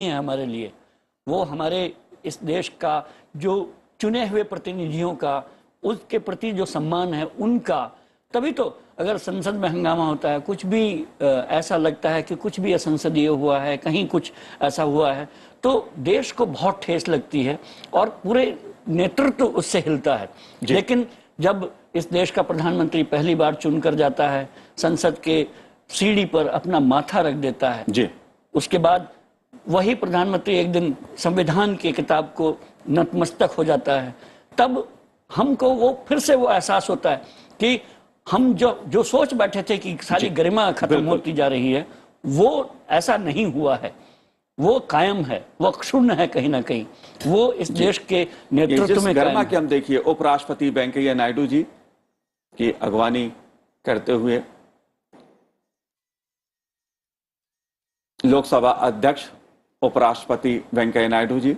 है हमारे लिए। वो हमारे इस देश का जो चुने हुए प्रतिनिधियों का उसके प्रति जो सम्मान है उनका। तभी तो अगर संसद में हंगामा होता है, कुछ भी ऐसा लगता है कि कुछ भी असंसदीय हुआ है, कहीं कुछ ऐसा हुआ है, तो देश को बहुत ठेस लगती है और पूरे नेतृत्व उससे हिलता है। लेकिन जब इस देश का प्रधानमंत्री पहली बार चुनकर जाता है, संसद के सीढ़ी पर अपना माथा रख देता है जी, उसके बाद वही प्रधानमंत्री एक दिन संविधान की किताब को नतमस्तक हो जाता है, तब हमको वो फिर से वो एहसास होता है कि हम जो सोच बैठे थे कि सारी गरिमा खत्म होती जा रही है, वो ऐसा नहीं हुआ है। वो कायम है, वो क्षुण्ण है कहीं ना कहीं, वो इस देश के नेतृत्व में गरिमा की हम देखिए उपराष्ट्रपति वेंकैया नायडू जी की अगवानी करते हुए लोकसभा अध्यक्ष उपराष्ट्रपति वेंकैया नायडू जी,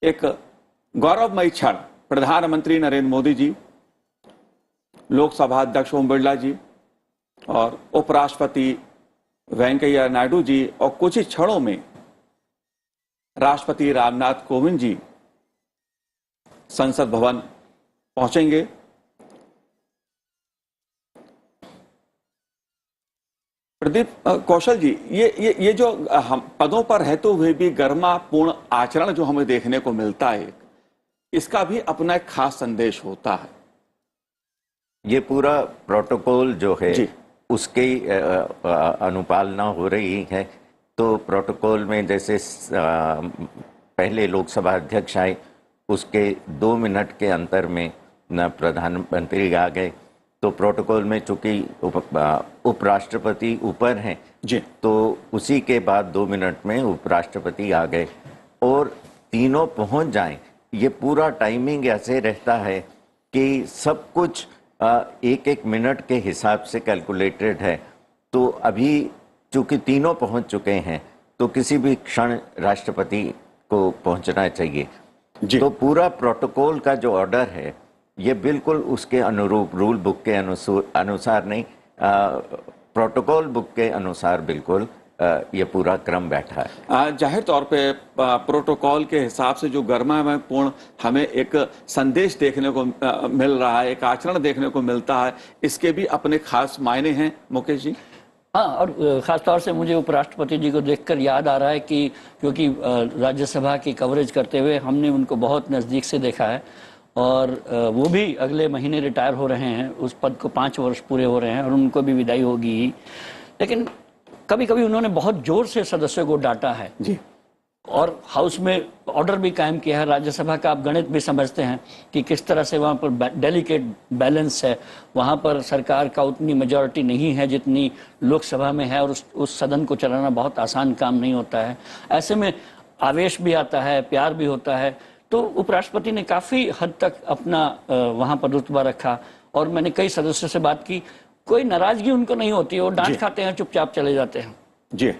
एक गौरवमयी क्षण प्रधानमंत्री नरेंद्र मोदी जी, लोकसभा अध्यक्ष ओम बिरला जी और उपराष्ट्रपति वेंकैया नायडू जी, और कुछ ही क्षणों में राष्ट्रपति रामनाथ कोविंद जी संसद भवन पहुंचेंगे। प्रदीप कौशल जी, ये जो हम पदों पर रहते हुए भी गर्मापूर्ण आचरण जो हमें देखने को मिलता है, इसका भी अपना एक खास संदेश होता है। ये पूरा प्रोटोकॉल जो है उसके अनुपालना हो रही है। तो प्रोटोकॉल में जैसे पहले लोकसभा अध्यक्ष आए, उसके 2 मिनट के अंतर में न प्रधानमंत्री आ गए। तो प्रोटोकॉल में चूंकि उपराष्ट्रपति ऊपर हैं जी, तो उसी के बाद 2 मिनट में उपराष्ट्रपति आ गए और तीनों पहुंच जाएं। ये पूरा टाइमिंग ऐसे रहता है कि सब कुछ एक एक मिनट के हिसाब से कैलकुलेटेड है। तो अभी चूंकि तीनों पहुंच चुके हैं, तो किसी भी क्षण राष्ट्रपति को पहुंचना चाहिए जी। तो पूरा प्रोटोकॉल का जो ऑर्डर है ये बिल्कुल उसके अनुरूप, रूल बुक के अनुसार नहीं, प्रोटोकॉल बुक के अनुसार बिल्कुल ये पूरा क्रम बैठा है। जाहिर तौर पे प्रोटोकॉल के हिसाब से जो गर्मापूर्ण हमें एक संदेश देखने को मिल रहा है, एक आचरण देखने को मिलता है, इसके भी अपने खास मायने हैं मुकेश जी। हाँ, और ख़ासतौर से मुझे उपराष्ट्रपति जी को देखकर याद आ रहा है कि क्योंकि राज्यसभा की कवरेज करते हुए हमने उनको बहुत नज़दीक से देखा है, और वो भी अगले महीने रिटायर हो रहे हैं, उस पद को 5 वर्ष पूरे हो रहे हैं और उनको भी विदाई होगी ही। लेकिन कभी कभी उन्होंने बहुत जोर से सदस्यों को डांटा है जी, और हाउस में ऑर्डर भी कायम किया है। राज्यसभा का आप गणित भी समझते हैं कि किस तरह से वहाँ पर डेलिकेट बैलेंस है, वहाँ पर सरकार का उतनी मेजॉरिटी नहीं है जितनी लोकसभा में है, और उस सदन को चलाना बहुत आसान काम नहीं होता है। ऐसे में आवेश भी आता है, प्यार भी होता है। तो उपराष्ट्रपति ने काफ़ी हद तक अपना वहाँ पर रुतबा रखा, और मैंने कई सदस्यों से बात की, कोई नाराजगी उनको नहीं होती, वो डांट खाते हैं, चुपचाप चले जाते हैं जी।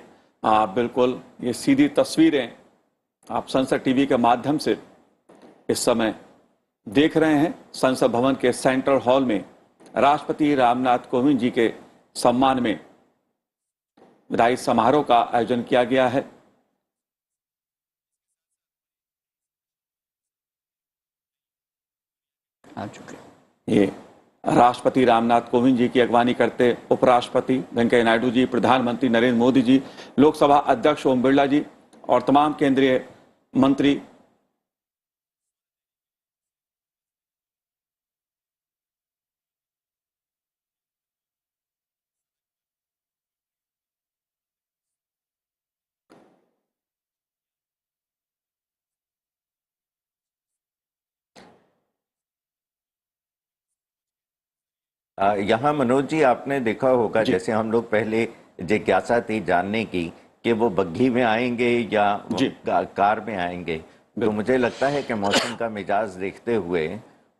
बिल्कुल, ये सीधी तस्वीरें आप संसद टीवी के माध्यम से इस समय देख रहे हैं। संसद भवन के सेंट्रल हॉल में राष्ट्रपति रामनाथ कोविंद जी के सम्मान में विदाई समारोह का आयोजन किया गया है। आ चुके ये राष्ट्रपति रामनाथ कोविंद जी की अगवानी करते उपराष्ट्रपति वेंकैया नायडू जी, प्रधानमंत्री नरेंद्र मोदी जी, लोकसभा अध्यक्ष ओम बिरला जी और तमाम केंद्रीय मंत्री। यहाँ मनोज जी आपने देखा होगा, जैसे हम लोग पहले जिज्ञासा थी जानने की कि वो बग्घी में आएंगे या कार में आएंगे, तो मुझे लगता है कि मौसम का मिजाज देखते हुए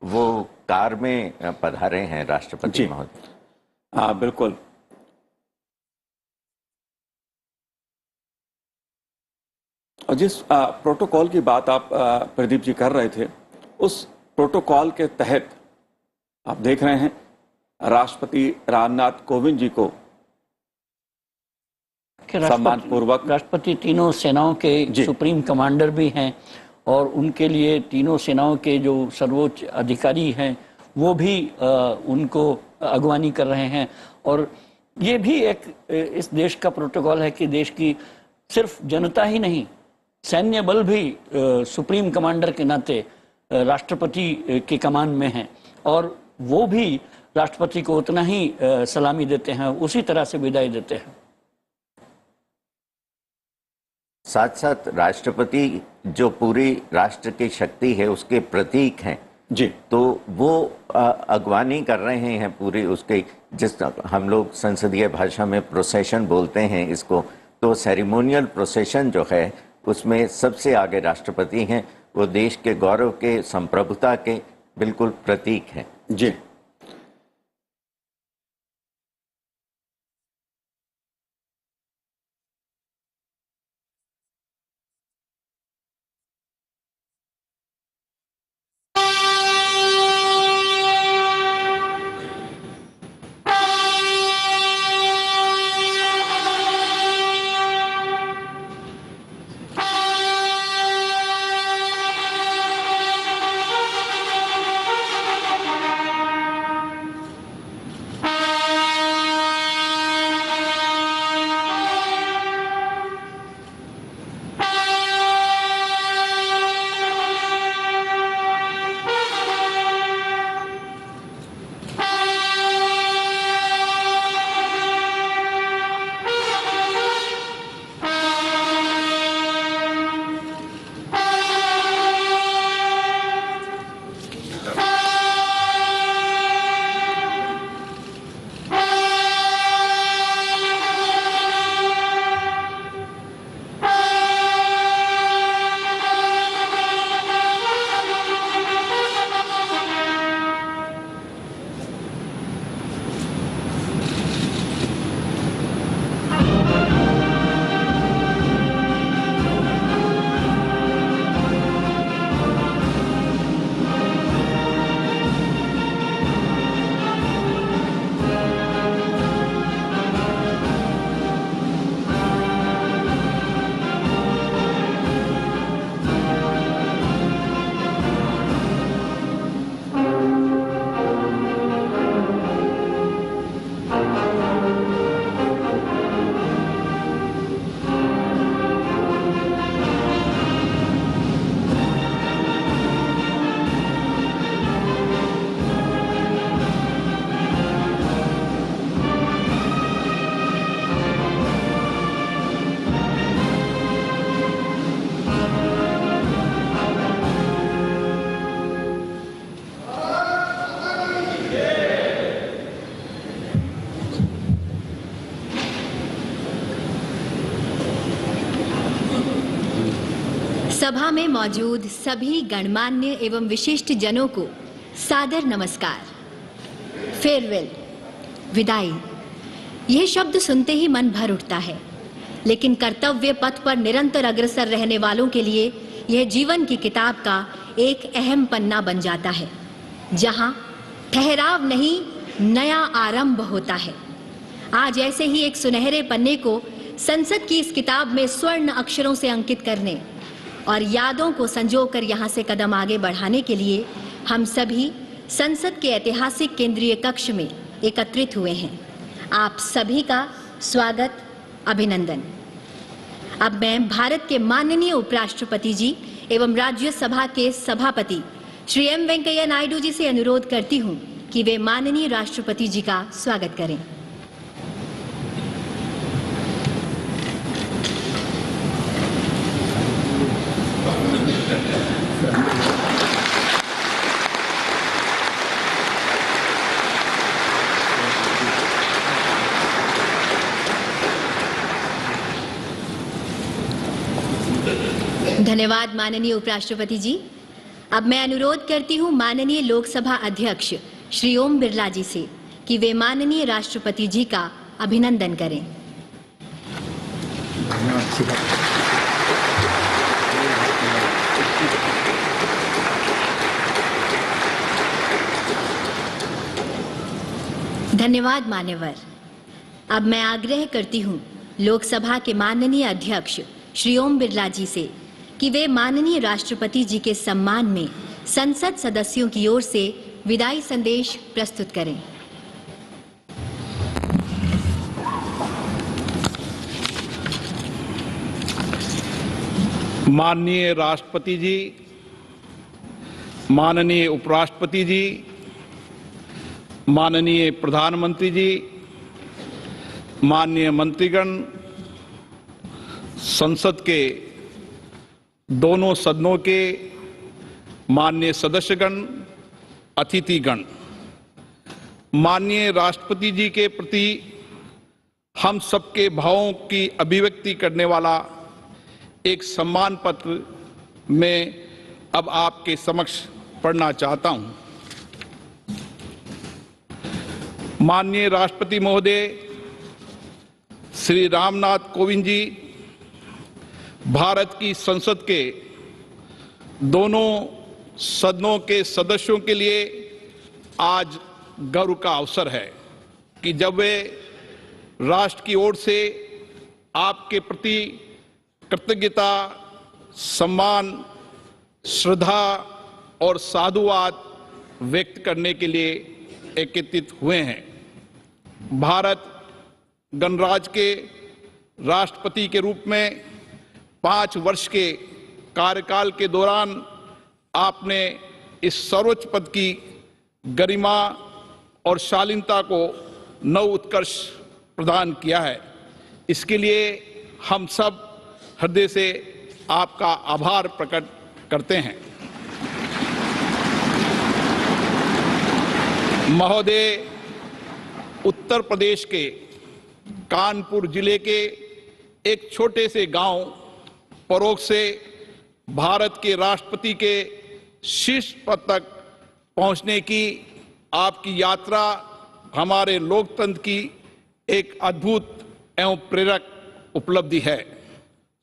वो कार में पधारे हैं राष्ट्रपति महोदय। बिल्कुल। और जिस प्रोटोकॉल की बात आप प्रदीप जी कर रहे थे, उस प्रोटोकॉल के तहत आप देख रहे हैं राष्ट्रपति रामनाथ कोविंद जी को कि सम्मान पूर्वक राष्ट्रपति तीनों सेनाओं के सुप्रीम कमांडर भी हैं और उनके लिए तीनों सेनाओं के जो सर्वोच्च अधिकारी हैं वो भी उनको अगवानी कर रहे हैं। और ये भी एक इस देश का प्रोटोकॉल है कि देश की सिर्फ जनता ही नहीं, सैन्य बल भी सुप्रीम कमांडर के नाते राष्ट्रपति के कमान में है और वो भी राष्ट्रपति को उतना ही सलामी देते हैं, उसी तरह से विदाई देते हैं। साथ साथ राष्ट्रपति जो पूरी राष्ट्र की शक्ति है उसके प्रतीक हैं जी, तो वो अगवानी कर रहे हैं पूरी उसके, जिस हम लोग संसदीय भाषा में प्रोसेशन बोलते हैं इसको, तो सेरेमोनियल प्रोसेशन जो है उसमें सबसे आगे राष्ट्रपति हैं। वो देश के गौरव के, संप्रभुता के बिल्कुल प्रतीक हैं। जी, सभा में मौजूद सभी गणमान्य एवं विशिष्ट जनों को सादर नमस्कार। फेयरवेल, विदाई, यह शब्द सुनते ही मन भर उठता है, लेकिन कर्तव्य पथ पर निरंतर अग्रसर रहने वालों के लिए यह जीवन की किताब का एक अहम पन्ना बन जाता है, जहां ठहराव नहीं, नया आरंभ होता है। आज ऐसे ही एक सुनहरे पन्ने को संसद की इस किताब में स्वर्ण अक्षरों से अंकित करने और यादों को संजोकर यहाँ से कदम आगे बढ़ाने के लिए हम सभी संसद के ऐतिहासिक केंद्रीय कक्ष में एकत्रित हुए हैं। आप सभी का स्वागत, अभिनंदन। अब मैं भारत के माननीय उपराष्ट्रपति जी एवं राज्यसभा के सभापति श्री एम वेंकैया नायडू जी से अनुरोध करती हूँ कि वे माननीय राष्ट्रपति जी का स्वागत करें। धन्यवाद माननीय उपराष्ट्रपति जी। अब मैं अनुरोध करती हूं माननीय लोकसभा अध्यक्ष श्री ओम बिरला जी से कि वे माननीय राष्ट्रपति जी का अभिनंदन करें। धन्यवाद मान्यवर। अब मैं आग्रह करती हूं लोकसभा के माननीय अध्यक्ष श्री ओम बिरला जी से कि वे माननीय राष्ट्रपति जी के सम्मान में संसद सदस्यों की ओर से विदाई संदेश प्रस्तुत करें। माननीय राष्ट्रपति जी, माननीय उपराष्ट्रपति जी, माननीय प्रधानमंत्री जी, माननीय मंत्रीगण, संसद के दोनों सदनों के माननीय सदस्यगण, अतिथिगण, माननीय राष्ट्रपति जी के प्रति हम सबके भावों की अभिव्यक्ति करने वाला एक सम्मान पत्र मैं अब आपके समक्ष पढ़ना चाहता हूं। माननीय राष्ट्रपति महोदय श्री रामनाथ कोविंद जी, भारत की संसद के दोनों सदनों के सदस्यों के लिए आज गर्व का अवसर है कि जब वे राष्ट्र की ओर से आपके प्रति कृतज्ञता, सम्मान, श्रद्धा और साधुवाद व्यक्त करने के लिए एकत्रित हुए हैं। भारत गणराज्य के राष्ट्रपति के रूप में 5 वर्ष के कार्यकाल के दौरान आपने इस सर्वोच्च पद की गरिमा और शालीनता को नव उत्कर्ष प्रदान किया है। इसके लिए हम सब हृदय से आपका आभार प्रकट करते हैं। महोदय, उत्तर प्रदेश के कानपुर जिले के एक छोटे से गांव परोग से भारत के राष्ट्रपति के शीर्ष पद तक पहुंचने की आपकी यात्रा हमारे लोकतंत्र की एक अद्भुत एवं प्रेरक उपलब्धि है।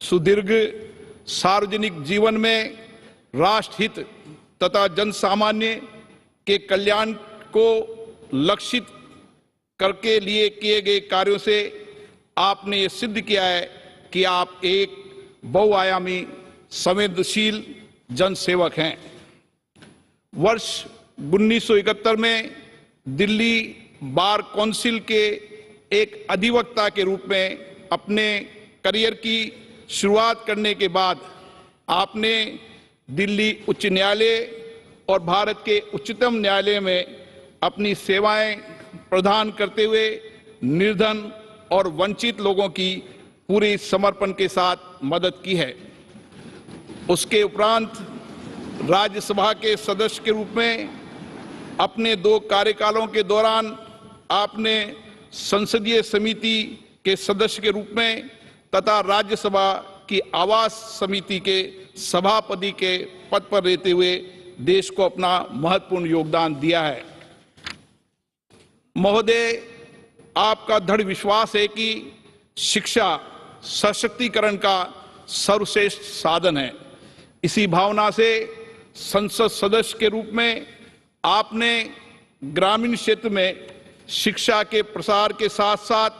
सुदीर्घ सार्वजनिक जीवन में राष्ट्रहित तथा जनसामान्य के कल्याण को लक्षित करके लिए किए गए कार्यों से आपने ये सिद्ध किया है कि आप एक बहुआयामी संवेदनशील जनसेवक हैं। वर्ष 1971 में दिल्ली बार काउंसिल के एक अधिवक्ता के रूप में अपने करियर की शुरुआत करने के बाद आपने दिल्ली उच्च न्यायालय और भारत के उच्चतम न्यायालय में अपनी सेवाएं प्रदान करते हुए निर्धन और वंचित लोगों की पूरे समर्पण के साथ मदद की है। उसके उपरांत राज्यसभा के सदस्य के रूप में अपने 2 कार्यकालों के दौरान आपने संसदीय समिति के सदस्य के रूप में तथा राज्यसभा की आवास समिति के सभापति के पद पर रहते हुए देश को अपना महत्वपूर्ण योगदान दिया है। महोदय, आपका दृढ़ विश्वास है कि शिक्षा सशक्तिकरण का सर्वश्रेष्ठ साधन है। इसी भावना से संसद सदस्य के रूप में आपने ग्रामीण क्षेत्र में शिक्षा के प्रसार के साथ साथ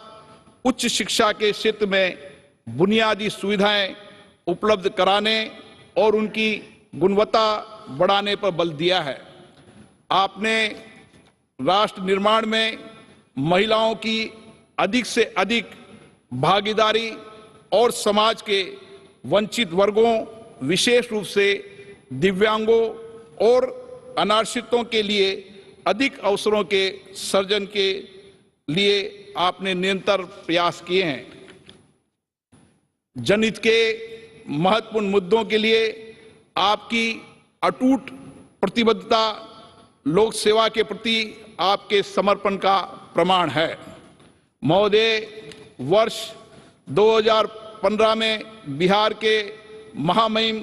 उच्च शिक्षा के क्षेत्र में बुनियादी सुविधाएं उपलब्ध कराने और उनकी गुणवत्ता बढ़ाने पर बल दिया है। आपने राष्ट्र निर्माण में महिलाओं की अधिक से अधिक भागीदारी और समाज के वंचित वर्गों, विशेष रूप से दिव्यांगों और अनारक्षितों के लिए अधिक अवसरों के सृजन के लिए आपने निरंतर प्रयास किए हैं। जनहित के महत्वपूर्ण मुद्दों के लिए आपकी अटूट प्रतिबद्धता लोक सेवा के प्रति आपके समर्पण का प्रमाण है। महोदय, वर्ष 2015 में बिहार के महामहिम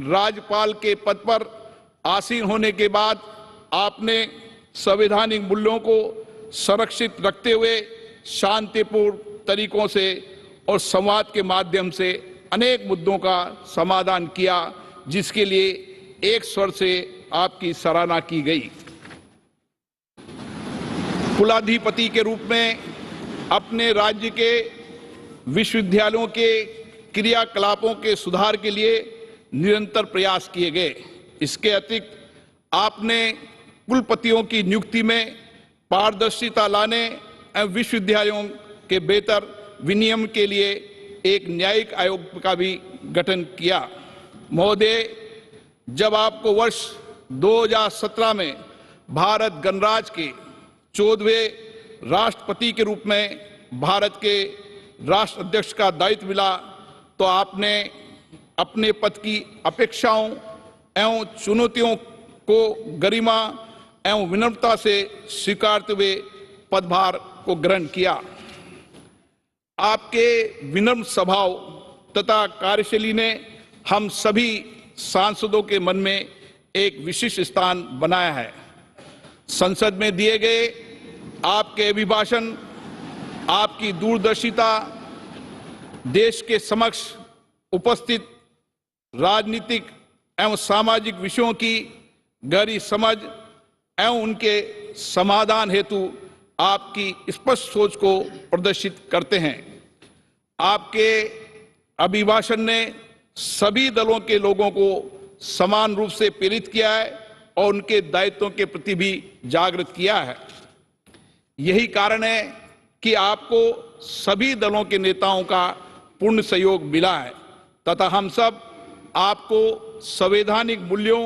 राज्यपाल के पद पर आसीन होने के बाद आपने संवैधानिक मूल्यों को संरक्षित रखते हुए शांतिपूर्ण तरीकों से और संवाद के माध्यम से अनेक मुद्दों का समाधान किया, जिसके लिए एक स्वर से आपकी सराहना की गई। कुलाधिपति के रूप में अपने राज्य के विश्वविद्यालयों के क्रियाकलापों के सुधार के लिए निरंतर प्रयास किए गए। इसके अतिरिक्त आपने कुलपतियों की नियुक्ति में पारदर्शिता लाने एवं विश्वविद्यालयों के बेहतर विनियमन के लिए एक न्यायिक आयोग का भी गठन किया। महोदय, जब आपको वर्ष 2017 में भारत गणराज्य के 14वें राष्ट्रपति के रूप में भारत के राष्ट्र अध्यक्ष का दायित्व मिला, तो आपने अपने पद की अपेक्षाओं एवं चुनौतियों को गरिमा एवं विनम्रता से स्वीकारते हुए पदभार को ग्रहण किया। आपके विनम्र स्वभाव तथा कार्यशैली ने हम सभी सांसदों के मन में एक विशिष्ट स्थान बनाया है। संसद में दिए गए आपके अभिभाषण, आपकी दूरदर्शिता देश के समक्ष उपस्थित राजनीतिक एवं सामाजिक विषयों की गहरी समझ एवं उनके समाधान हेतु आपकी स्पष्ट सोच को प्रदर्शित करते हैं। आपके अभिभाषण ने सभी दलों के लोगों को समान रूप से प्रेरित किया है और उनके दायित्वों के प्रति भी जागृत किया है। यही कारण है कि आपको सभी दलों के नेताओं का पूर्ण सहयोग मिला है तथा हम सब आपको संवैधानिक मूल्यों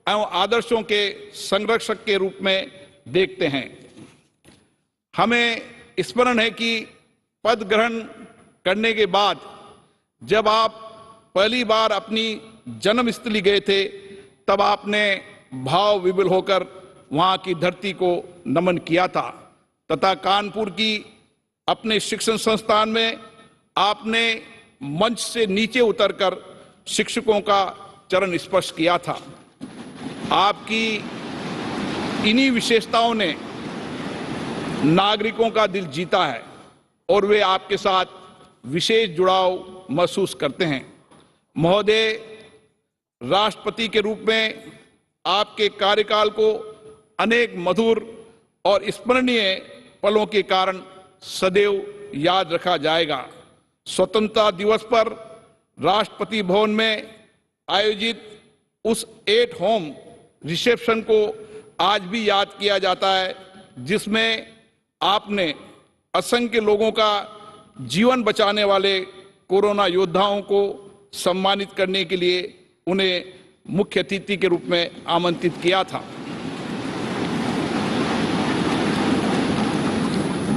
एवं आदर्शों के संरक्षक के रूप में देखते हैं। हमें स्मरण है कि पद ग्रहण करने के बाद जब आप पहली बार अपनी जन्मस्थली गए थे, तब आपने भाव विभोर होकर वहां की धरती को नमन किया था तथा कानपुर की अपने शिक्षण संस्थान में आपने मंच से नीचे उतरकर शिक्षकों का चरण स्पर्श किया था। आपकी इन्हीं विशेषताओं ने नागरिकों का दिल जीता है और वे आपके साथ विशेष जुड़ाव महसूस करते हैं। महोदय, राष्ट्रपति के रूप में आपके कार्यकाल को अनेक मधुर और स्मरणीय पलों के कारण सदैव याद रखा जाएगा। स्वतंत्रता दिवस पर राष्ट्रपति भवन में आयोजित उस एट होम रिसेप्शन को आज भी याद किया जाता है, जिसमें आपने असंख्य लोगों का जीवन बचाने वाले कोरोना योद्धाओं को सम्मानित करने के लिए उन्हें मुख्य अतिथि के रूप में आमंत्रित किया था।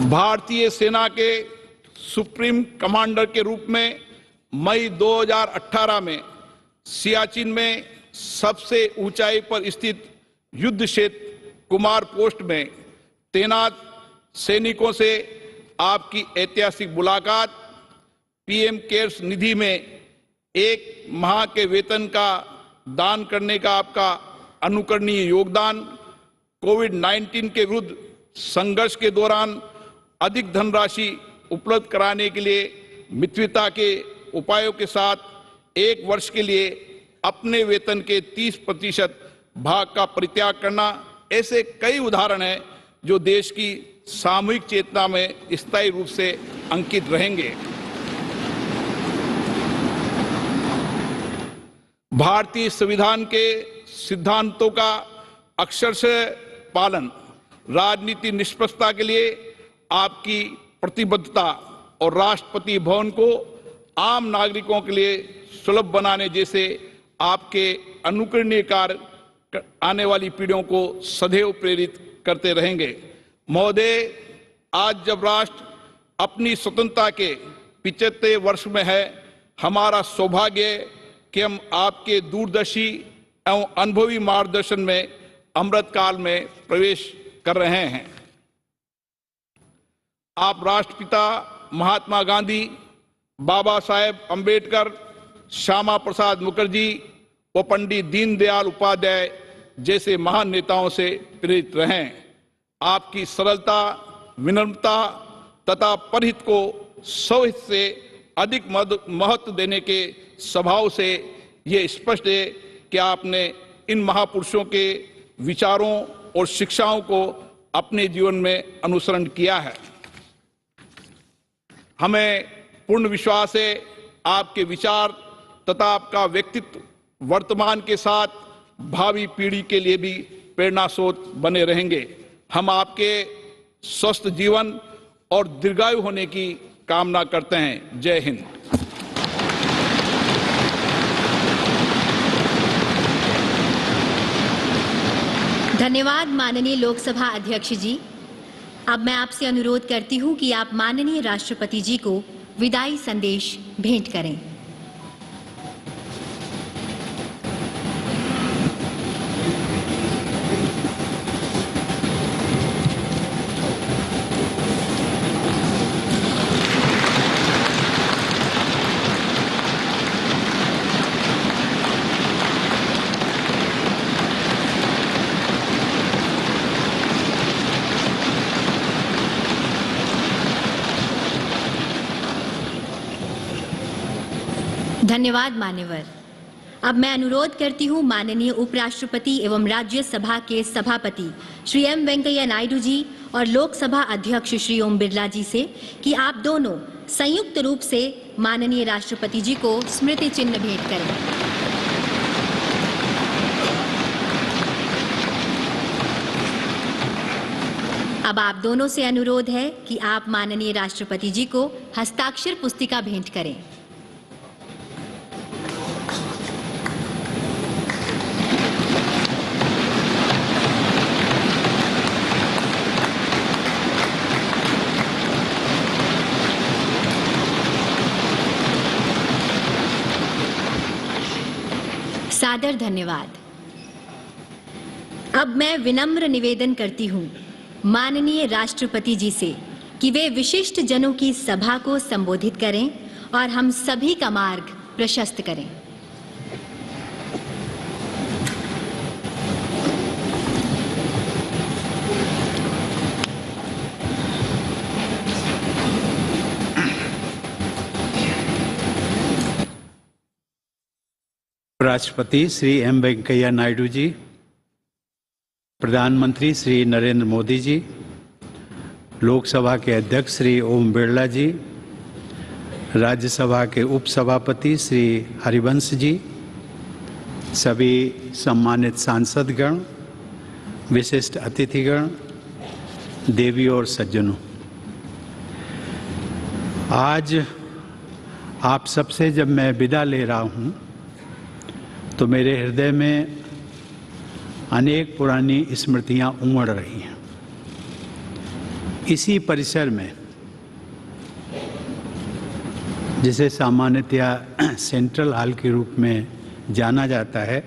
भारतीय सेना के सुप्रीम कमांडर के रूप में मई 2018 में सियाचिन में सबसे ऊंचाई पर स्थित युद्ध क्षेत्र कुमार पोस्ट में तैनात सैनिकों से आपकी ऐतिहासिक मुलाकात, पीएम केयर्स निधि में 1 माह के वेतन का दान करने का आपका अनुकरणीय योगदान, कोविड-19 के विरुद्ध संघर्ष के दौरान अधिक धनराशि उपलब्ध कराने के लिए मितव्ययिता के उपायों के साथ 1 वर्ष के लिए अपने वेतन के 30% भाग का परित्याग करना, ऐसे कई उदाहरण हैं जो देश की सामूहिक चेतना में स्थायी रूप से अंकित रहेंगे। भारतीय संविधान के सिद्धांतों का अक्षरशः पालन, राजनीति निष्पक्षता के लिए आपकी प्रतिबद्धता और राष्ट्रपति भवन को आम नागरिकों के लिए सुलभ बनाने जैसे आपके अनुकरणीय कार्य आने वाली पीढ़ियों को सदैव प्रेरित करते रहेंगे। महोदय, आज जब राष्ट्र अपनी स्वतंत्रता के 75वें वर्ष में है, हमारा सौभाग्य है कि हम आपके दूरदर्शी एवं अनुभवी मार्गदर्शन में अमृतकाल में प्रवेश कर रहे हैं। आप राष्ट्रपिता महात्मा गांधी, बाबा साहेब अंबेडकर, श्यामा प्रसाद मुखर्जी व पंडित दीनदयाल उपाध्याय जैसे महान नेताओं से प्रेरित रहें। आपकी सरलता, विनम्रता तथा परहित को स्वहित से अधिक महत्व देने के स्वभाव से ये स्पष्ट है कि आपने इन महापुरुषों के विचारों और शिक्षाओं को अपने जीवन में अनुसरण किया है। हमें पूर्ण विश्वास है आपके विचार तथा आपका व्यक्तित्व वर्तमान के साथ भावी पीढ़ी के लिए भी प्रेरणा स्रोत बने रहेंगे। हम आपके स्वस्थ जीवन और दीर्घायु होने की कामना करते हैं। जय हिंद। धन्यवाद माननीय लोकसभा अध्यक्ष जी। अब मैं आपसे अनुरोध करती हूं कि आप माननीय राष्ट्रपति जी को विदाई संदेश भेंट करें। धन्यवाद मान्यवर। अब मैं अनुरोध करती हूं माननीय उपराष्ट्रपति एवं राज्यसभा के सभापति श्री एम वेंकैया नायडू जी और लोकसभा अध्यक्ष श्री ओम बिरला जी से कि आप दोनों संयुक्त रूप से माननीय राष्ट्रपति जी को स्मृति चिन्ह भेंट करें। अब आप दोनों से अनुरोध है कि आप माननीय राष्ट्रपति जी को हस्ताक्षर पुस्तिका भेंट करें। सादर धन्यवाद। अब मैं विनम्र निवेदन करती हूं माननीय राष्ट्रपति जी से कि वे विशिष्ट जनों की सभा को संबोधित करें और हम सभी का मार्ग प्रशस्त करें। राष्ट्रपति श्री एम वेंकैया नायडू जी, प्रधानमंत्री श्री नरेंद्र मोदी जी, लोकसभा के अध्यक्ष श्री ओम बिरला जी, राज्यसभा के उपसभापति श्री हरिवंश जी, सभी सम्मानित सांसदगण, विशिष्ट अतिथिगण, देवी और सज्जनों, आज आप सबसे जब मैं विदा ले रहा हूं तो मेरे हृदय में अनेक पुरानी स्मृतियां उमड़ रही हैं। इसी परिसर में, जिसे सामान्यतया सेंट्रल हॉल के रूप में जाना जाता है,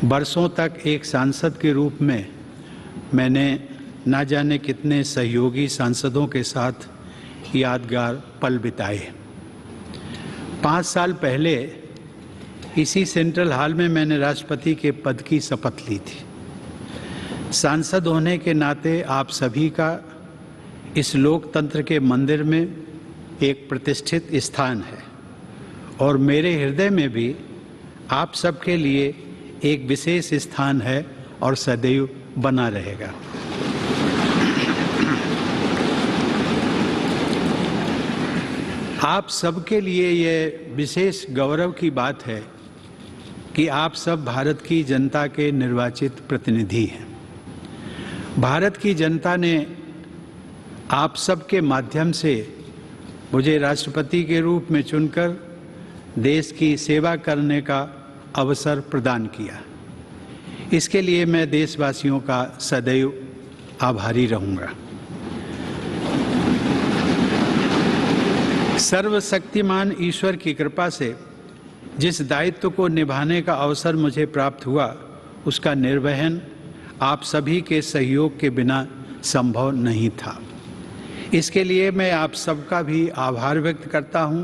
बरसों तक एक सांसद के रूप में मैंने ना जाने कितने सहयोगी सांसदों के साथ यादगार पल बिताए। 5 साल पहले इसी सेंट्रल हॉल में मैंने राष्ट्रपति के पद की शपथ ली थी। सांसद होने के नाते आप सभी का इस लोकतंत्र के मंदिर में एक प्रतिष्ठित स्थान है और मेरे हृदय में भी आप सबके लिए एक विशेष स्थान है और सदैव बना रहेगा। आप सबके लिए ये विशेष गौरव की बात है कि आप सब भारत की जनता के निर्वाचित प्रतिनिधि हैं। भारत की जनता ने आप सबके माध्यम से मुझे राष्ट्रपति के रूप में चुनकर देश की सेवा करने का अवसर प्रदान किया। इसके लिए मैं देशवासियों का सदैव आभारी रहूंगा। सर्वशक्तिमान ईश्वर की कृपा से जिस दायित्व को निभाने का अवसर मुझे प्राप्त हुआ, उसका निर्वहन आप सभी के सहयोग के बिना संभव नहीं था। इसके लिए मैं आप सबका भी आभार व्यक्त करता हूं।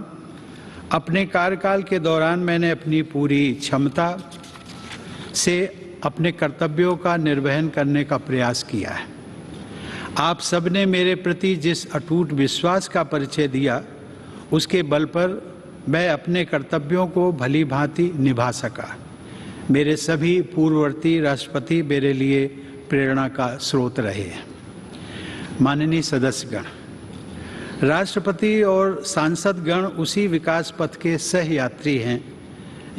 अपने कार्यकाल के दौरान मैंने अपनी पूरी क्षमता से अपने कर्तव्यों का निर्वहन करने का प्रयास किया है। आप सबने मेरे प्रति जिस अटूट विश्वास का परिचय दिया, उसके बल पर मैं अपने कर्तव्यों को भली भांति निभा सका। मेरे सभी पूर्ववर्ती राष्ट्रपति मेरे लिए प्रेरणा का स्रोत रहे हैं। माननीय सदस्यगण, राष्ट्रपति और सांसद गण उसी विकास पथ के सहयात्री हैं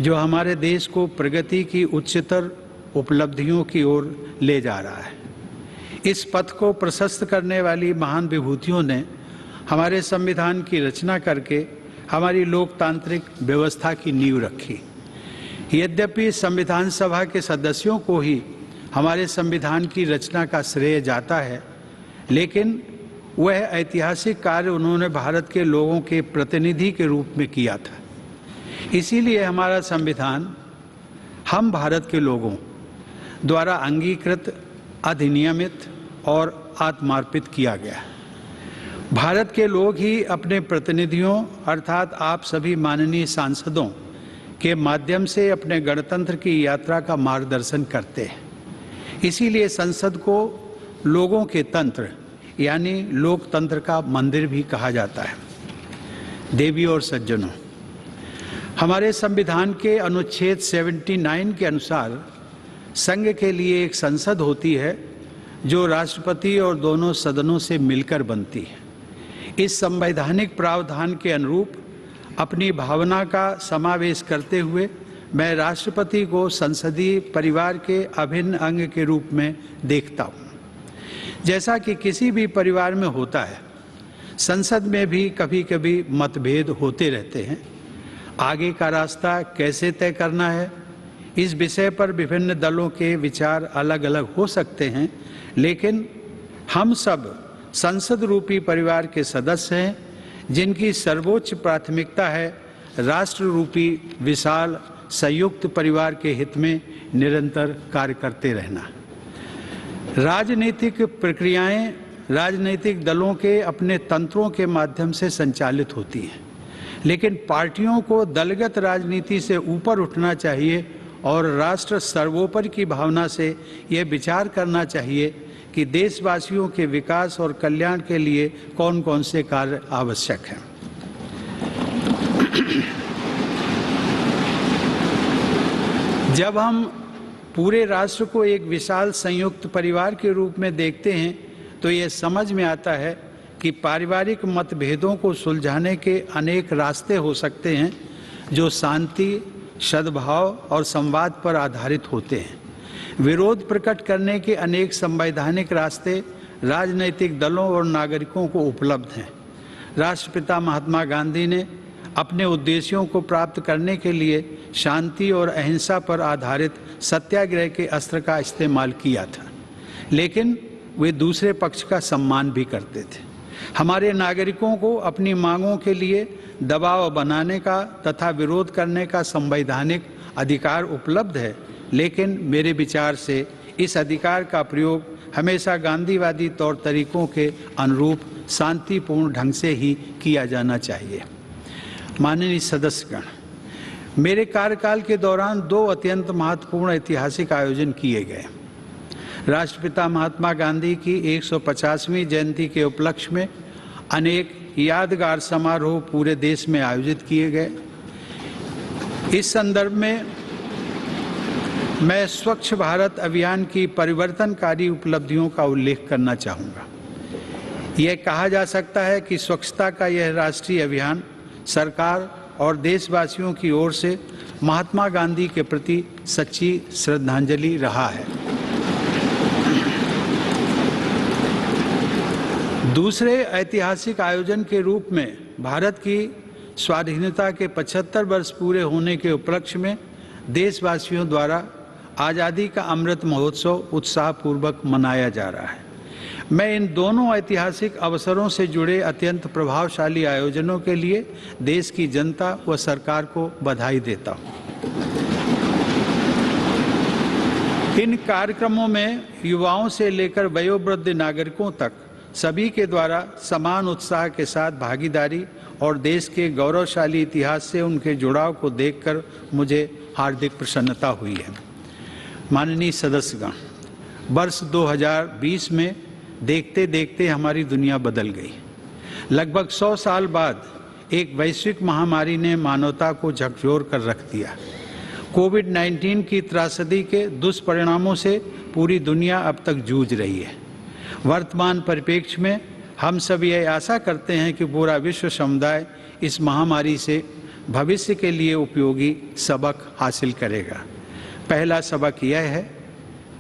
जो हमारे देश को प्रगति की उच्चतर उपलब्धियों की ओर ले जा रहा है। इस पथ को प्रशस्त करने वाली महान विभूतियों ने हमारे संविधान की रचना करके हमारी लोकतांत्रिक व्यवस्था की नींव रखी। यद्यपि संविधान सभा के सदस्यों को ही हमारे संविधान की रचना का श्रेय जाता है, लेकिन वह ऐतिहासिक कार्य उन्होंने भारत के लोगों के प्रतिनिधि के रूप में किया था। इसीलिए हमारा संविधान हम भारत के लोगों द्वारा अंगीकृत, अधिनियमित और आत्मार्पित किया गया। भारत के लोग ही अपने प्रतिनिधियों अर्थात आप सभी माननीय सांसदों के माध्यम से अपने गणतंत्र की यात्रा का मार्गदर्शन करते हैं। इसीलिए संसद को लोगों के तंत्र यानी लोकतंत्र का मंदिर भी कहा जाता है। देवी और सज्जनों, हमारे संविधान के अनुच्छेद 79 के अनुसार संघ के लिए एक संसद होती है जो राष्ट्रपति और दोनों सदनों से मिलकर बनती है। इस संवैधानिक प्रावधान के अनुरूप अपनी भावना का समावेश करते हुए मैं राष्ट्रपति को संसदीय परिवार के अभिन्न अंग के रूप में देखता हूँ। जैसा कि किसी भी परिवार में होता है, संसद में भी कभी कभी मतभेद होते रहते हैं। आगे का रास्ता कैसे तय करना है, इस विषय पर विभिन्न दलों के विचार अलग अलग हो सकते हैं, लेकिन हम सब संसद रूपी परिवार के सदस्य हैं जिनकी सर्वोच्च प्राथमिकता है राष्ट्र रूपी विशाल संयुक्त परिवार के हित में निरंतर कार्य करते रहना। राजनीतिक प्रक्रियाएं राजनीतिक दलों के अपने तंत्रों के माध्यम से संचालित होती हैं, लेकिन पार्टियों को दलगत राजनीति से ऊपर उठना चाहिए और राष्ट्र सर्वोपरि की भावना से यह विचार करना चाहिए कि देशवासियों के विकास और कल्याण के लिए कौन कौन से कार्य आवश्यक हैं। जब हम पूरे राष्ट्र को एक विशाल संयुक्त परिवार के रूप में देखते हैं तो ये समझ में आता है कि पारिवारिक मतभेदों को सुलझाने के अनेक रास्ते हो सकते हैं जो शांति, सद्भाव और संवाद पर आधारित होते हैं। विरोध प्रकट करने के अनेक संवैधानिक रास्ते राजनीतिक दलों और नागरिकों को उपलब्ध हैं। राष्ट्रपिता महात्मा गांधी ने अपने उद्देश्यों को प्राप्त करने के लिए शांति और अहिंसा पर आधारित सत्याग्रह के अस्त्र का इस्तेमाल किया था, लेकिन वे दूसरे पक्ष का सम्मान भी करते थे। हमारे नागरिकों को अपनी मांगों के लिए दबाव बनाने का तथा विरोध करने का संवैधानिक अधिकार उपलब्ध है, लेकिन मेरे विचार से इस अधिकार का प्रयोग हमेशा गांधीवादी तौर तरीकों के अनुरूप शांतिपूर्ण ढंग से ही किया जाना चाहिए। माननीय सदस्यगण, मेरे कार्यकाल के दौरान 2 अत्यंत महत्वपूर्ण ऐतिहासिक आयोजन किए गए। राष्ट्रपिता महात्मा गांधी की 150वीं जयंती के उपलक्ष्य में अनेक यादगार समारोह पूरे देश में आयोजित किए गए। इस संदर्भ में मैं स्वच्छ भारत अभियान की परिवर्तनकारी उपलब्धियों का उल्लेख करना चाहूँगा। यह कहा जा सकता है कि स्वच्छता का यह राष्ट्रीय अभियान सरकार और देशवासियों की ओर से महात्मा गांधी के प्रति सच्ची श्रद्धांजलि रहा है। दूसरे ऐतिहासिक आयोजन के रूप में भारत की स्वाधीनता के 75 वर्ष पूरे होने के उपलक्ष्य में देशवासियों द्वारा आज़ादी का अमृत महोत्सव उत्साहपूर्वक मनाया जा रहा है। मैं इन दोनों ऐतिहासिक अवसरों से जुड़े अत्यंत प्रभावशाली आयोजनों के लिए देश की जनता व सरकार को बधाई देता हूँ। इन कार्यक्रमों में युवाओं से लेकर वयोवृद्ध नागरिकों तक सभी के द्वारा समान उत्साह के साथ भागीदारी और देश के गौरवशाली इतिहास से उनके जुड़ाव को देखकर मुझे हार्दिक प्रसन्नता हुई है। माननीय सदस्यगण, वर्ष 2020 में देखते देखते हमारी दुनिया बदल गई। लगभग 100 साल बाद एक वैश्विक महामारी ने मानवता को झकझोर कर रख दिया। कोविड-19 की त्रासदी के दुष्परिणामों से पूरी दुनिया अब तक जूझ रही है। वर्तमान परिप्रेक्ष्य में हम सब ये आशा करते हैं कि पूरा विश्व समुदाय इस महामारी से भविष्य के लिए उपयोगी सबक हासिल करेगा। पहला सबक यह है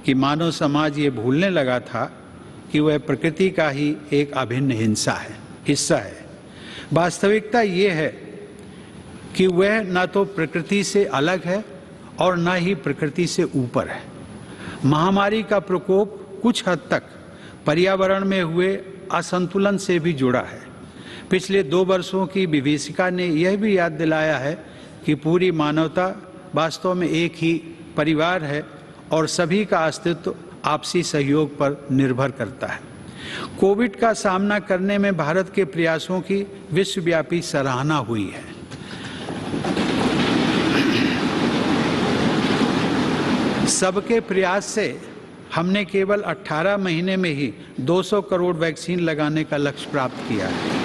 कि मानव समाज ये भूलने लगा था कि वह प्रकृति का ही एक अभिन्न हिस्सा है। वास्तविकता ये है कि वह न तो प्रकृति से अलग है और न ही प्रकृति से ऊपर है। महामारी का प्रकोप कुछ हद तक पर्यावरण में हुए असंतुलन से भी जुड़ा है। पिछले 2 वर्षों की विभीषिका ने यह भी याद दिलाया है कि पूरी मानवता वास्तव में एक ही परिवार है और सभी का अस्तित्व आपसी सहयोग पर निर्भर करता है। कोविड का सामना करने में भारत के प्रयासों की विश्वव्यापी सराहना हुई है। सबके प्रयास से हमने केवल 18 महीने में ही 200 करोड़ वैक्सीन लगाने का लक्ष्य प्राप्त किया है।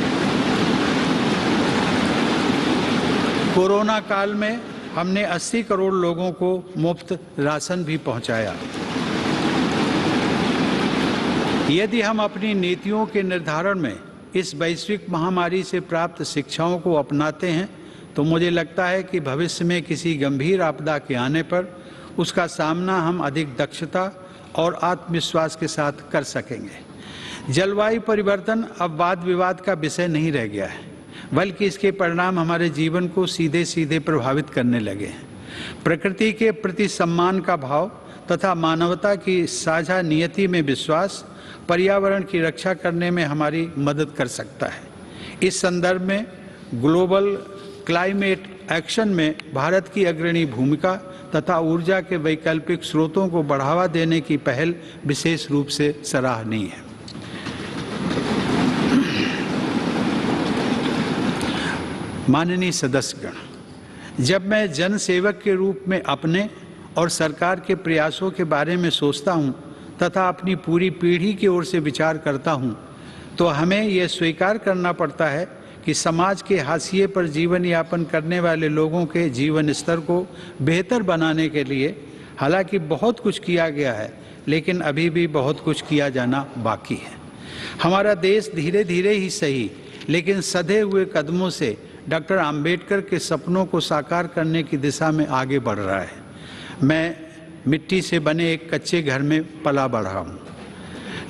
कोरोना काल में हमने 80 करोड़ लोगों को मुफ्त राशन भी पहुंचाया। यदि हम अपनी नीतियों के निर्धारण में इस वैश्विक महामारी से प्राप्त शिक्षाओं को अपनाते हैं तो मुझे लगता है कि भविष्य में किसी गंभीर आपदा के आने पर उसका सामना हम अधिक दक्षता और आत्मविश्वास के साथ कर सकेंगे। जलवायु परिवर्तन अब वाद विवाद का विषय नहीं रह गया है, बल्कि इसके परिणाम हमारे जीवन को सीधे सीधे प्रभावित करने लगे हैं। प्रकृति के प्रति सम्मान का भाव तथा मानवता की साझा नियति में विश्वास पर्यावरण की रक्षा करने में हमारी मदद कर सकता है। इस संदर्भ में ग्लोबल क्लाइमेट एक्शन में भारत की अग्रणी भूमिका तथा ऊर्जा के वैकल्पिक स्रोतों को बढ़ावा देने की पहल विशेष रूप से सराहनीय है। माननीय सदस्यगण, जब मैं जन सेवक के रूप में अपने और सरकार के प्रयासों के बारे में सोचता हूं तथा अपनी पूरी पीढ़ी की ओर से विचार करता हूं, तो हमें यह स्वीकार करना पड़ता है कि समाज के हाशिए पर जीवन यापन करने वाले लोगों के जीवन स्तर को बेहतर बनाने के लिए हालांकि बहुत कुछ किया गया है, लेकिन अभी भी बहुत कुछ किया जाना बाकी है। हमारा देश धीरे धीरे ही सही लेकिन सधे हुए कदमों से डॉक्टर आम्बेडकर के सपनों को साकार करने की दिशा में आगे बढ़ रहा है। मैं मिट्टी से बने एक कच्चे घर में पला बढ़ा हूँ,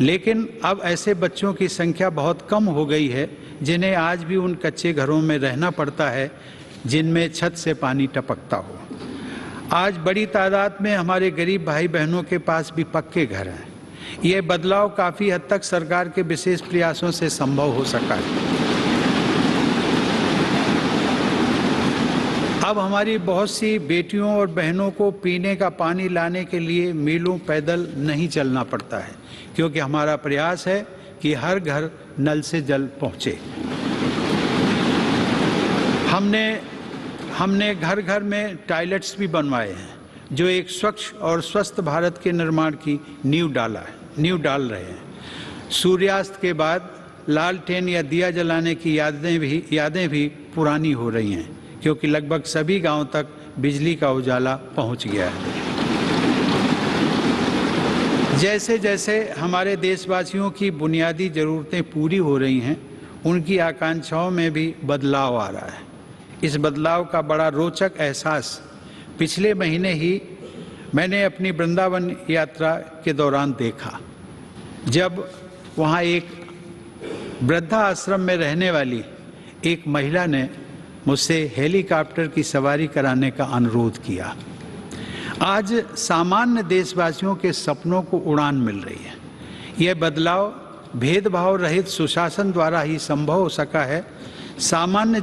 लेकिन अब ऐसे बच्चों की संख्या बहुत कम हो गई है जिन्हें आज भी उन कच्चे घरों में रहना पड़ता है जिनमें छत से पानी टपकता हो। आज बड़ी तादाद में हमारे गरीब भाई बहनों के पास भी पक्के घर हैं। ये बदलाव काफ़ी हद तक सरकार के विशेष प्रयासों से संभव हो सका है। अब हमारी बहुत सी बेटियों और बहनों को पीने का पानी लाने के लिए मीलों पैदल नहीं चलना पड़ता है, क्योंकि हमारा प्रयास है कि हर घर नल से जल पहुँचे। हमने घर घर में टॉयलेट्स भी बनवाए हैं, जो एक स्वच्छ और स्वस्थ भारत के निर्माण की नींव डाल रहे हैं। सूर्यास्त के बाद लालटेन या दिया जलाने की यादें भी पुरानी हो रही हैं, क्योंकि लगभग सभी गांवों तक बिजली का उजाला पहुंच गया है। जैसे जैसे हमारे देशवासियों की बुनियादी ज़रूरतें पूरी हो रही हैं, उनकी आकांक्षाओं में भी बदलाव आ रहा है। इस बदलाव का बड़ा रोचक एहसास पिछले महीने ही मैंने अपनी वृंदावन यात्रा के दौरान देखा, जब वहाँ एक वृद्धा आश्रम में रहने वाली एक महिला ने मुझसे हेलीकॉप्टर की सवारी कराने का अनुरोध किया। आज सामान्य देशवासियों के सपनों को उड़ान मिल रही है। यह बदलाव भेदभाव रहित सुशासन द्वारा ही संभव हो सका है। सामान्य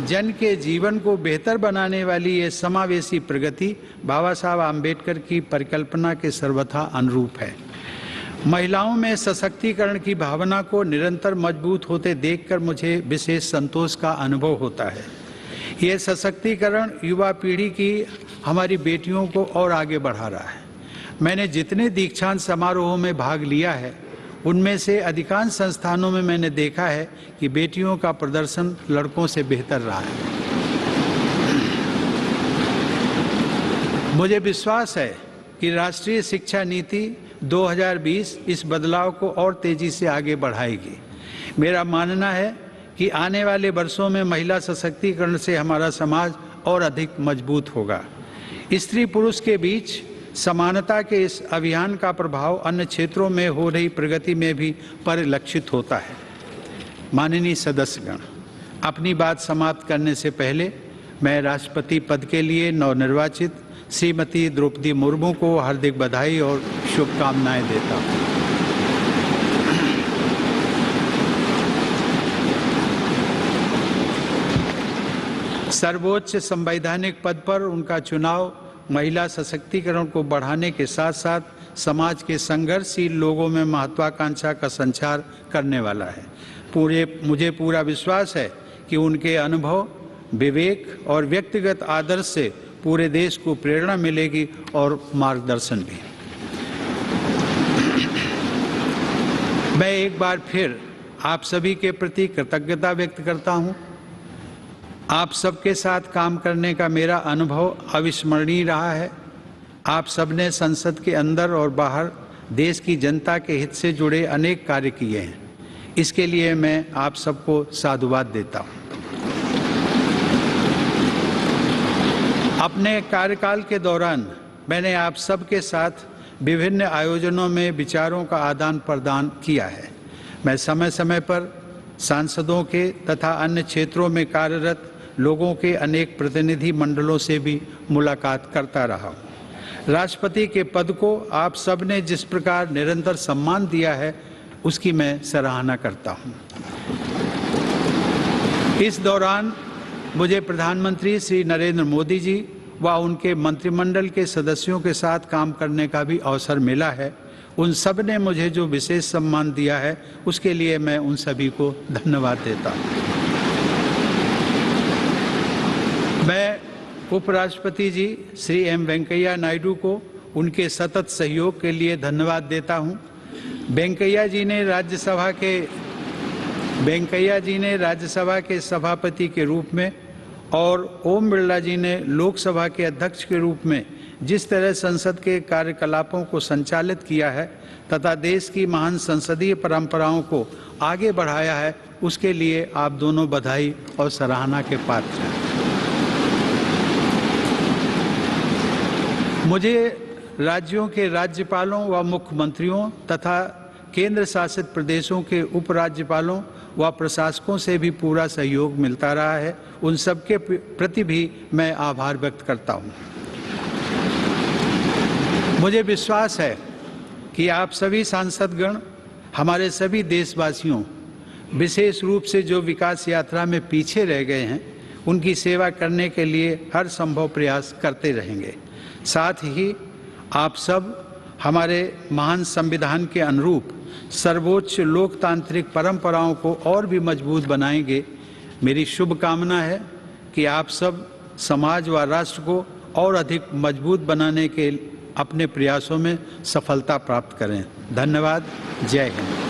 जन के जीवन को बेहतर बनाने वाली ये समावेशी प्रगति बाबा साहब आम्बेडकर की परिकल्पना के सर्वथा अनुरूप है। महिलाओं में सशक्तिकरण की भावना को निरंतर मजबूत होते देखकर मुझे विशेष संतोष का अनुभव होता है। यह सशक्तिकरण युवा पीढ़ी की हमारी बेटियों को और आगे बढ़ा रहा है। मैंने जितने दीक्षांत समारोहों में भाग लिया है, उनमें से अधिकांश संस्थानों में मैंने देखा है कि बेटियों का प्रदर्शन लड़कों से बेहतर रहा है। मुझे विश्वास है कि राष्ट्रीय शिक्षा नीति 2020 इस बदलाव को और तेजी से आगे बढ़ाएगी। मेरा मानना है कि आने वाले वर्षों में महिला सशक्तिकरण से हमारा समाज और अधिक मजबूत होगा। स्त्री पुरुष के बीच समानता के इस अभियान का प्रभाव अन्य क्षेत्रों में हो रही प्रगति में भी परिलक्षित होता है। माननीय सदस्यगण, अपनी बात समाप्त करने से पहले मैं राष्ट्रपति पद के लिए नवनिर्वाचित श्रीमती द्रौपदी मुर्मू को हार्दिक बधाई और शुभकामनाएं देता हूं। सर्वोच्च संवैधानिक पद पर उनका चुनाव महिला सशक्तिकरण को बढ़ाने के साथ साथ समाज के संघर्षशील लोगों में महत्वाकांक्षा का संचार करने वाला है। मुझे पूरा विश्वास है कि उनके अनुभव, विवेक और व्यक्तिगत आदर्श से पूरे देश को प्रेरणा मिलेगी और मार्गदर्शन भी। मैं एक बार फिर आप सभी के प्रति कृतज्ञता व्यक्त करता हूं। आप सबके साथ काम करने का मेरा अनुभव अविस्मरणीय रहा है। आप सबने संसद के अंदर और बाहर देश की जनता के हित से जुड़े अनेक कार्य किए हैं। इसके लिए मैं आप सबको साधुवाद देता हूं। अपने कार्यकाल के दौरान मैंने आप सबके साथ विभिन्न आयोजनों में विचारों का आदान प्रदान किया है। मैं समय समय पर सांसदों के तथा अन्य क्षेत्रों में कार्यरत लोगों के अनेक प्रतिनिधि मंडलों से भी मुलाकात करता रहा हूँ। राष्ट्रपति के पद को आप सब ने जिस प्रकार निरंतर सम्मान दिया है, उसकी मैं सराहना करता हूँ। इस दौरान मुझे प्रधानमंत्री श्री नरेंद्र मोदी जी व उनके मंत्रिमंडल के सदस्यों के साथ काम करने का भी अवसर मिला है। उन सब ने मुझे जो विशेष सम्मान दिया है, उसके लिए मैं उन सभी को धन्यवाद देता हूँ। मैं उपराष्ट्रपति जी श्री एम वेंकैया नायडू को उनके सतत सहयोग के लिए धन्यवाद देता हूं। वेंकैया जी ने राज्यसभा के सभापति के रूप में और ओम बिरला जी ने लोकसभा के अध्यक्ष के रूप में जिस तरह संसद के कार्यकलापों को संचालित किया है तथा देश की महान संसदीय परंपराओं को आगे बढ़ाया है, उसके लिए आप दोनों बधाई और सराहना के पात्र हैं। मुझे राज्यों के राज्यपालों व मुख्यमंत्रियों तथा केंद्र शासित प्रदेशों के उपराज्यपालों व प्रशासकों से भी पूरा सहयोग मिलता रहा है। उन सबके प्रति भी मैं आभार व्यक्त करता हूं। मुझे विश्वास है कि आप सभी सांसदगण हमारे सभी देशवासियों, विशेष रूप से जो विकास यात्रा में पीछे रह गए हैं, उनकी सेवा करने के लिए हर संभव प्रयास करते रहेंगे। साथ ही आप सब हमारे महान संविधान के अनुरूप सर्वोच्च लोकतांत्रिक परंपराओं को और भी मजबूत बनाएंगे। मेरी शुभकामना है कि आप सब समाज व राष्ट्र को और अधिक मजबूत बनाने के अपने प्रयासों में सफलता प्राप्त करें। धन्यवाद। जय हिंद।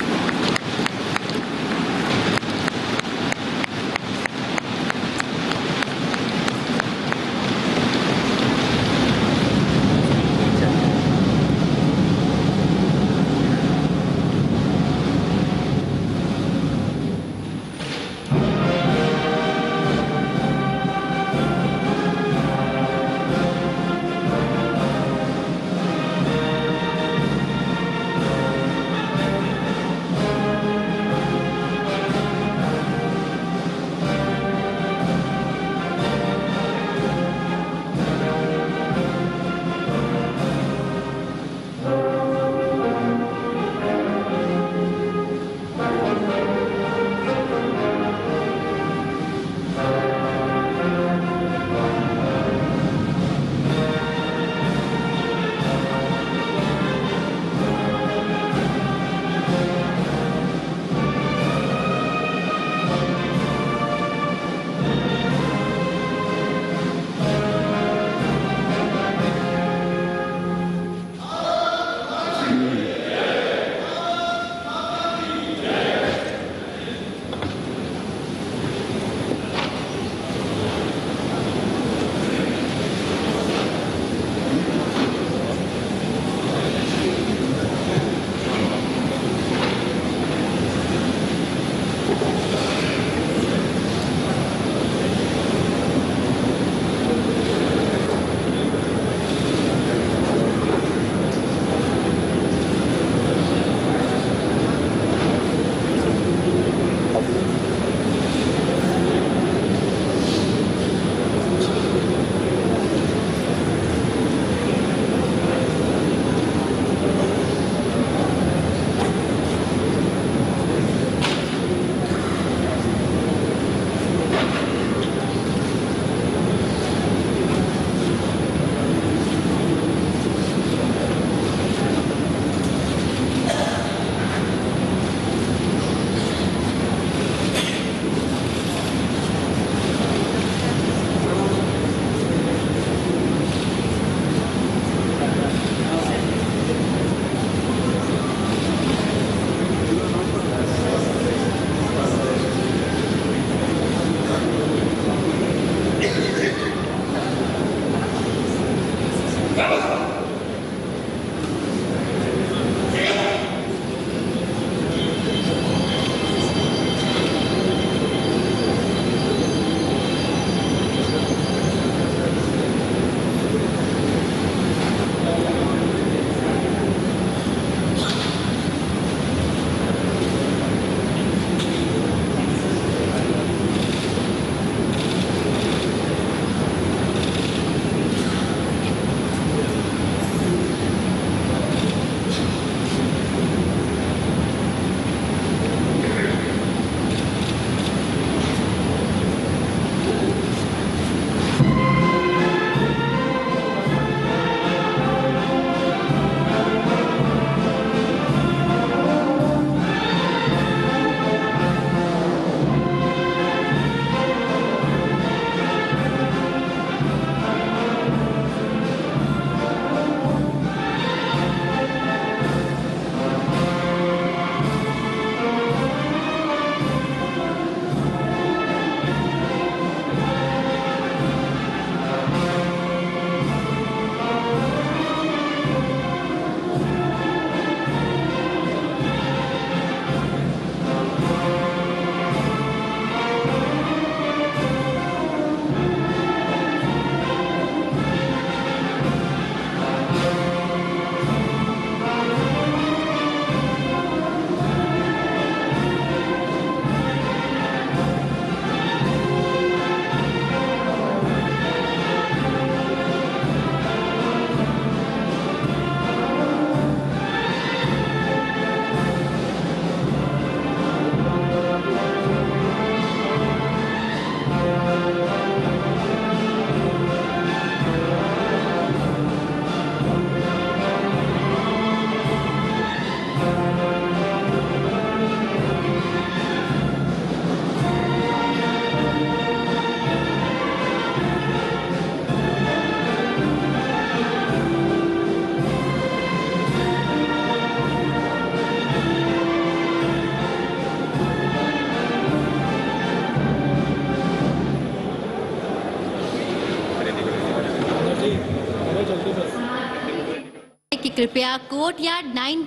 कृपया कोर्टयार्ड 9।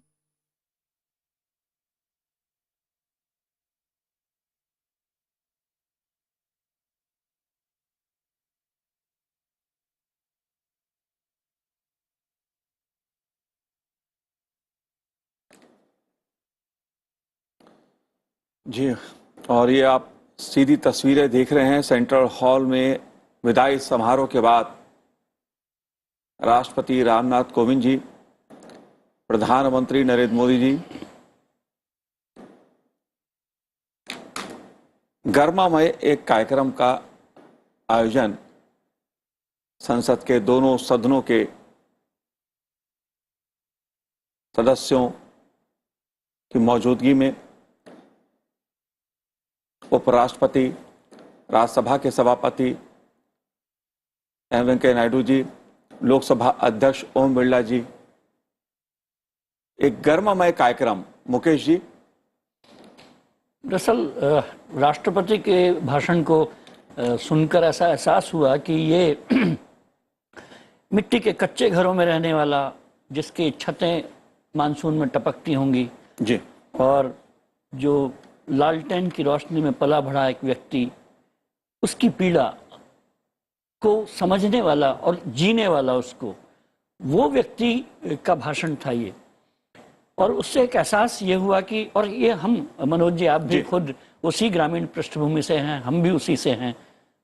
जी, और ये आप सीधी तस्वीरें देख रहे हैं सेंट्रल हॉल में विदाई समारोह के बाद राष्ट्रपति रामनाथ कोविंद जी, प्रधानमंत्री नरेंद्र मोदी जी गर्मामय एक कार्यक्रम का आयोजन संसद के दोनों सदनों के सदस्यों की मौजूदगी में उपराष्ट्रपति, राज्यसभा के सभापति एम वेंकैया नायडू जी, लोकसभा अध्यक्ष ओम बिरला जी, एक गर्ममय कार्यक्रम। मुकेश जी, दरअसल राष्ट्रपति के भाषण को सुनकर ऐसा एहसास हुआ कि ये मिट्टी के कच्चे घरों में रहने वाला, जिसकी छतें मानसून में टपकती होंगी जी, और जो लालटेन की रोशनी में पला बढ़ा एक व्यक्ति, उसकी पीड़ा को समझने वाला और जीने वाला उसको, वो व्यक्ति का भाषण था ये। और उससे एक एहसास ये हुआ कि, और ये हम मनोज जी, आप भी खुद उसी ग्रामीण पृष्ठभूमि से हैं, हम भी उसी से हैं,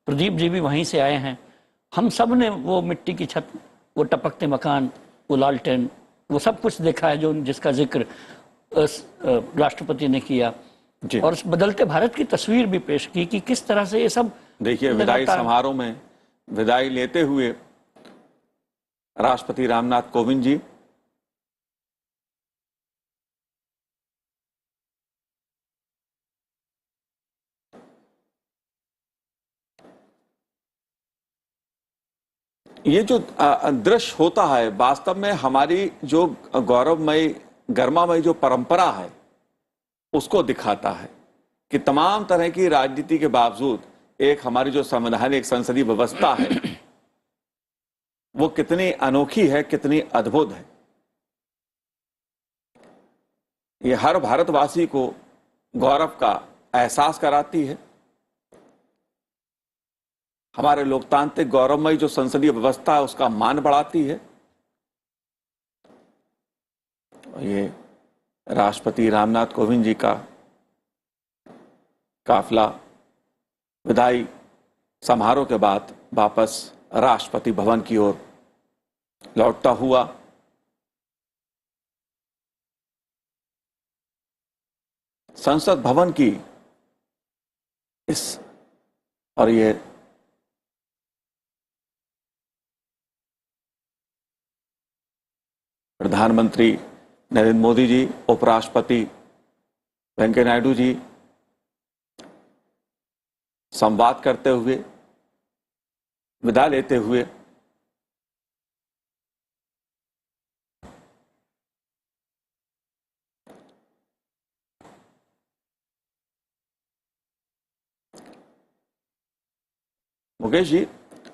प्रदीप जी भी वहीं से आए हैं, हम सब ने वो मिट्टी की छत, वो टपकते मकान, वो लालटेन, वो सब कुछ देखा है जो जिसका जिक्र राष्ट्रपति ने किया जी। और उस बदलते भारत की तस्वीर भी पेश की कि किस तरह से ये सब देखिए, विदाई समारोह में विदाई लेते हुए राष्ट्रपति रामनाथ कोविंद जी ये जो दृश्य होता है वास्तव में हमारी जो गौरवमयी गर्मामयी जो परंपरा है उसको दिखाता है कि तमाम तरह की राजनीति के बावजूद एक हमारी जो संवैधानिक संसदीय व्यवस्था है वो कितनी अनोखी है, कितनी अद्भुत है। ये हर भारतवासी को गौरव का एहसास कराती है। हमारे लोकतांत्रिक गौरवमयी जो संसदीय व्यवस्था है उसका मान बढ़ाती है। ये राष्ट्रपति रामनाथ कोविंद जी का काफिला विदाई समारोह के बाद वापस राष्ट्रपति भवन की ओर लौटता हुआ। संसद भवन की इस और ये प्रधानमंत्री नरेंद्र मोदी जी, उपराष्ट्रपति वेंकैया नायडू जी संवाद करते हुए, विदा लेते हुए मुकेश जी,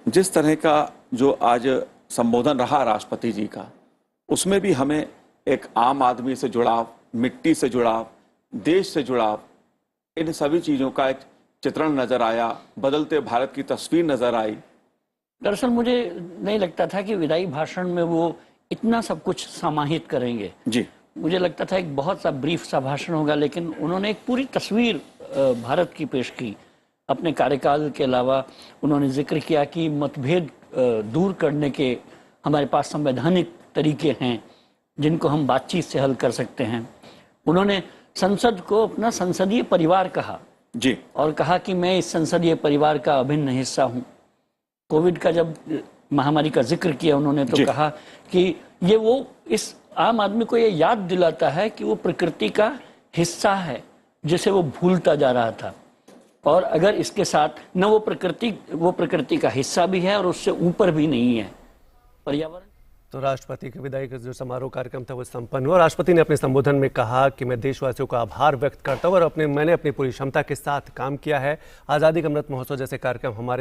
जिस तरह का जो आज संबोधन रहा राष्ट्रपति जी का, उसमें भी हमें एक आम आदमी से जुड़ाव, मिट्टी से जुड़ाव, देश से जुड़ाव, इन सभी चीजों का एक चित्रण नजर आया, बदलते भारत की तस्वीर नजर आई। दरअसल मुझे नहीं लगता था कि विदाई भाषण में वो इतना सब कुछ समाहित करेंगे जी। मुझे लगता था एक बहुत सा ब्रीफ सा भाषण होगा, लेकिन उन्होंने एक पूरी तस्वीर भारत की पेश की। अपने कार्यकाल के अलावा उन्होंने जिक्र किया कि मतभेद दूर करने के हमारे पास संवैधानिक तरीके हैं जिनको हम बातचीत से हल कर सकते हैं। उन्होंने संसद को अपना संसदीय परिवार कहा जी, और कहा कि मैं इस संसदीय परिवार का अभिन्न हिस्सा हूं। कोविड का जब महामारी का जिक्र किया उन्होंने तो कहा कि ये वो इस आम आदमी को ये याद दिलाता है कि वो प्रकृति का हिस्सा है जिसे वो भूलता जा रहा था, और अगर इसके साथ न वो प्रकृति का हिस्सा भी है और उससे ऊपर भी नहीं है पर्यावरण। तो राष्ट्रपति के विदाई का जो समारोह कार्यक्रम था वो संपन्न हुआ। राष्ट्रपति ने अपने संबोधन में कहा कि मैं देशवासियों का आभार व्यक्त करता हूँ और मैंने अपनी पूरी क्षमता के साथ काम किया है। आज़ादी का अमृत महोत्सव जैसे कार्यक्रम हमारे